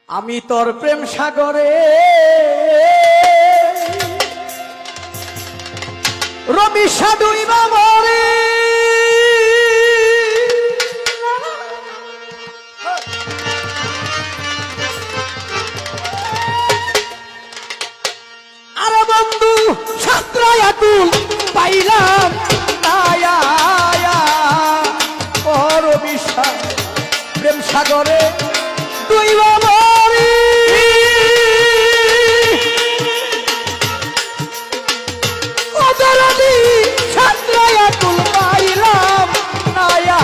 আমি তোর প্রেম সাগরে রবি সাধুই বাবরে আরে বন্ধু সাতরায় আকুল পাইলাম আয়া ও রবি প্রেম সাগরে তুই বাবরে অদরদি সাতরায় আকুল পাইলাম আয়া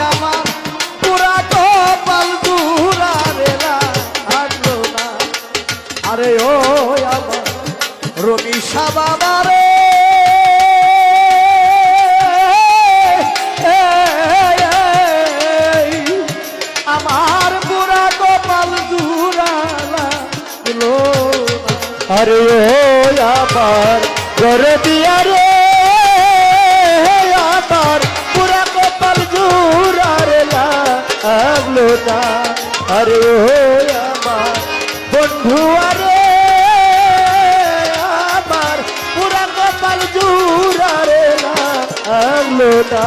আমার পুরা কপাল দুরারে লাগলো না আরে ও আমার রবি বাবারে আমার পুরা কপাল জুড়ালা আরে ও আমার রবিয়া রে আমার পুরা কপাল জুড়ারে লাগলো না আরে ও আমার বন্ধু আরে আমার পুরা কপাল জুড়ারে লাগলো না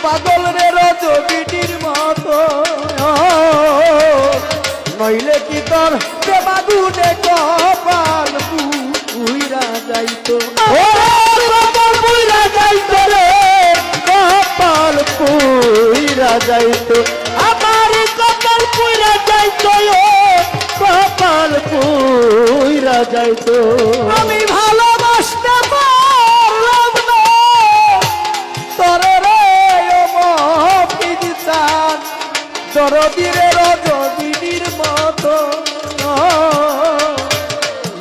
পাগল রে রজবিটির মতো নইলে কি তোর প্রেমাগুনে কপাল পুইরা যাইতো কপাল পুইরা যাইতো রে কপাল পুইরা যাইতো আমার কপাল পুইরা যাইতো কপাল পুইরা যাইতো আমি ভালোবাসতে পারলাম না তোরে রে দরদিরে রজবিটির মতো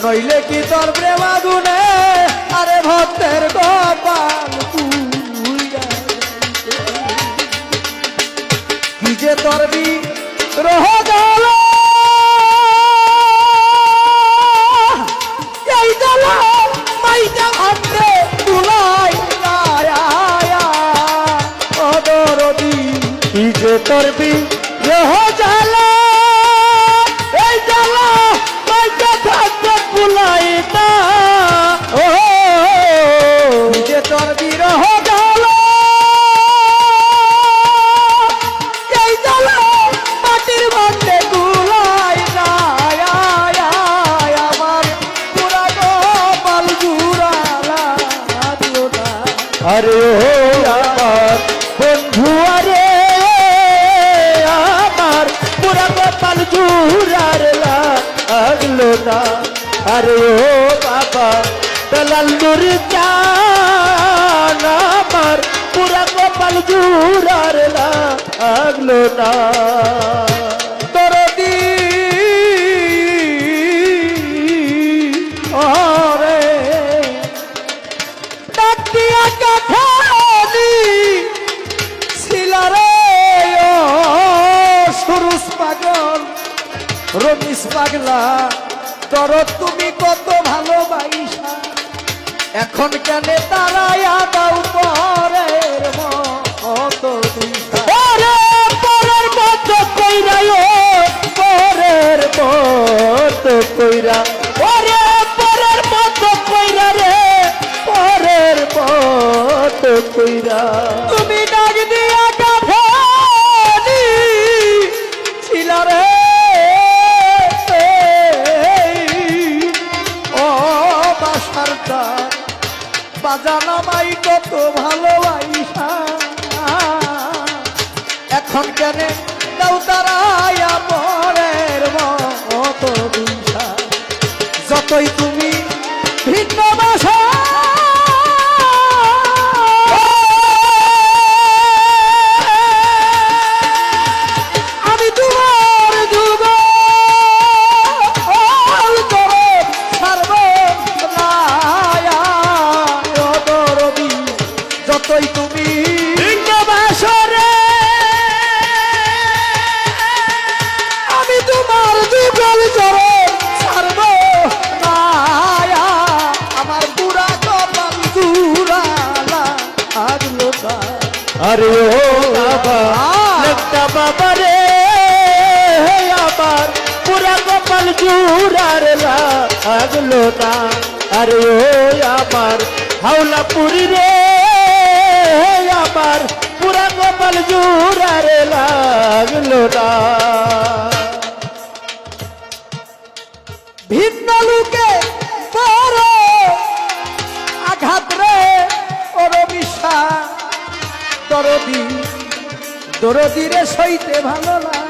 নইলে কি তোর প্রেমাগুনে আরে ভক্তের কপাল কি যে তোর বিরহ গেল এই গেল মাইটা ভাবতে তুলাই ও দরদি কি যে তোর বিরহ জ্বালা এই জ্বালা মাইটা থাকতে ভুলাই না ও যে তোর বিরহ গেল এই জ্বালা মাটির মধ্যে গুলাই যায় আমার পুরা কপাল জুড়ালা লাগলো না আরে ও আমার বন্ধু আরে আমার পুরা কপাল জুড়ারে লাগলো না আরে ও বাবা দলাল নুরি চান আমার পুরা কপাল জুড়ারে লাগলো না দরদি ওরে ডাকিয়া কাঠালি ছিলারে ও সুরুষ পাগল রমিস পাগলা তোর তুমি কত ভালোবাসা এখন কেন তারাইয়া দাও পরের মতো পরের মতো কইরা পরের মতো কইরা পরের মতো কইরা রে পরের মতো কইরা তুমি ডাক দিয়া কাঠালি ছিলারে বাজানা মাই কত ভালোবাসা এখন কেন দাও তারাইয়া পরের মতো দিশা যতই তুমি ভিন্ন ভাষা আমি তোমার যুগ কপাল জুড়ার লাগলো না আরে ও আমার হাওলা পুরি রে আমার পুরা কপাল জুড়ার লাগলো না ভিন্ন লোকে বড় আঘাত রে ওর বিশ্বাস দরদি দরদি রে সইতে ভালো লাগে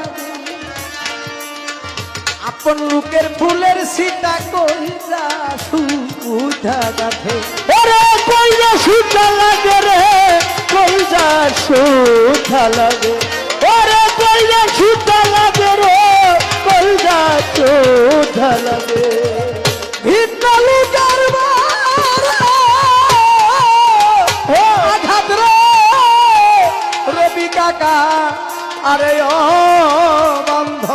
আপন লোকের ফুলের সীতা কইরা সুধা গাথে ওরে কইরা সুধা লাগে রে কইরা সুধা লাগে ওরে কইরা সুধা লাগে রে কইরা সুধা লাগে ভিন্ন লোকের আঘাত রে রবি কাকা আরে ও বন্ধ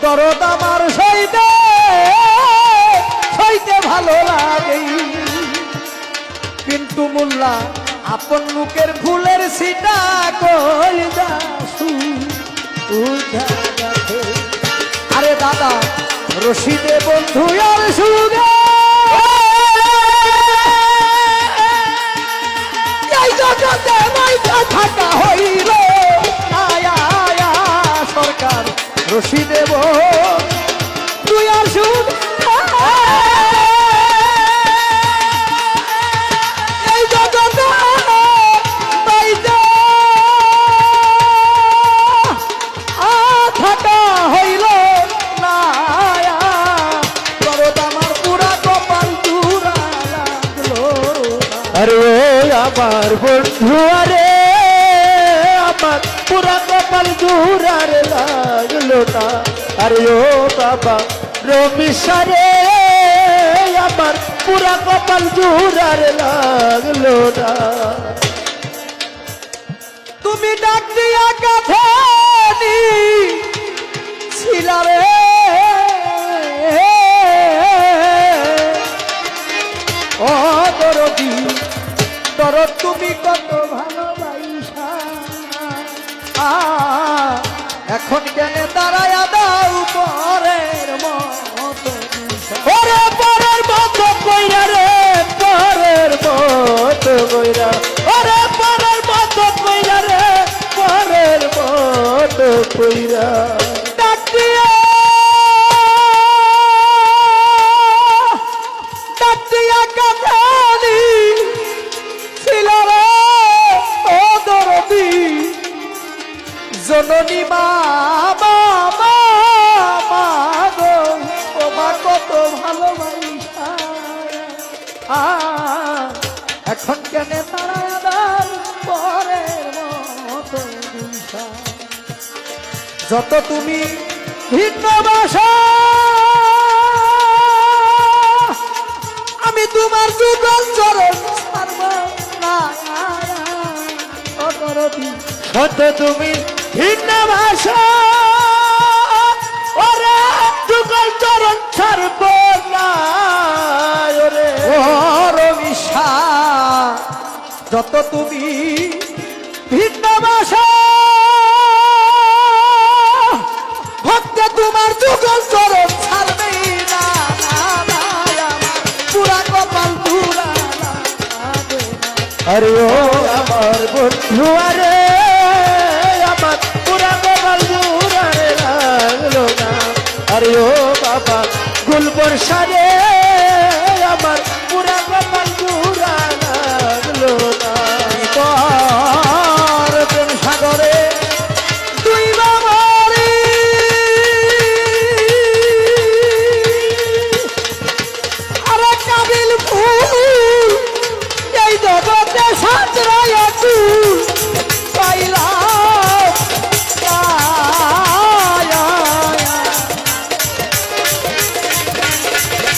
দরদ আমার সইতে সইতে ভালো লাগে কিন্তু মোল্লা আপন মুখের ফুলের সিটা কই যাসু আরে দাদা রশিদে বন্ধু আর সুগে এই জগতে মাইকা থাকা হইল আয়া আয়া সরকার রশিদে তুই আর সুদ এই জগতে মাইকা থাকা হইল না করদ আমার পুরা কপাল চূড়া লাগলো আরে আমার বন্ধু আরে আমার পুরা কপাল জুড়ার লাগলো না আরে ও বাবা রমিসারে আমার পুরা কপাল জুড়ার লাগলো না তুমি ডাক দিয়া কাছে ছিলা রে ও দরদি দরদ তুমি কত ভালোবাসা এখন কেন দাঁড়ায়া দাও পরের মতো ওরে পরের মতো কইরা রে পরের মতো কইরা ওরে পরের মতো কইরা রে পরের মতো কইরা ডাক দিয়া কাছে ছিল রে ও দরদি জননী মা গো ও মা কত ভালোবাসা এখন কেন তারাদার পরের মতো দিশা যত তুমি ভিন্ন বাসা আমি তোমার যুগল চরণ ছাড়ব না ও দরদি শত তুমি ভিন্ন ভাষা ওরে যুগল চরণ ছাড়ব না ওরে রবিশা যত তুমি ভিন্ন ভাষা ভক্তে তোমার যুগল চরণ ছাড়বে না পুরা কপাল পুরা আরে ও আমার বন্ধু আরে আমার পুরা কপাল জুড়ারে লাগলো না আরে ও বাবা গুলবর সারে আমার পুরা কপাল জুড়া লাগলো না তোর প্রেম সাগরে তুই বাবারে আরে কাবিল ফুল এই জগতে সাজরায় তুই পাইলাম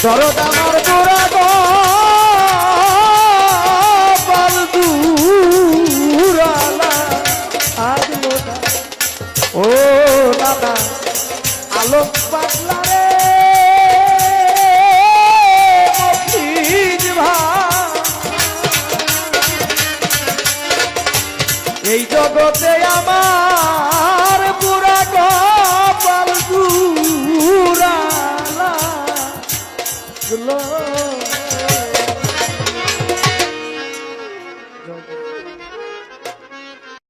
দরদ আমার গোড়া গোপাল দুরালা আগলো না ও দাদা আলোক পাগলা রে মফিজ ভাই এই জগতে আমার পুরা কপাল দুরা লাগলো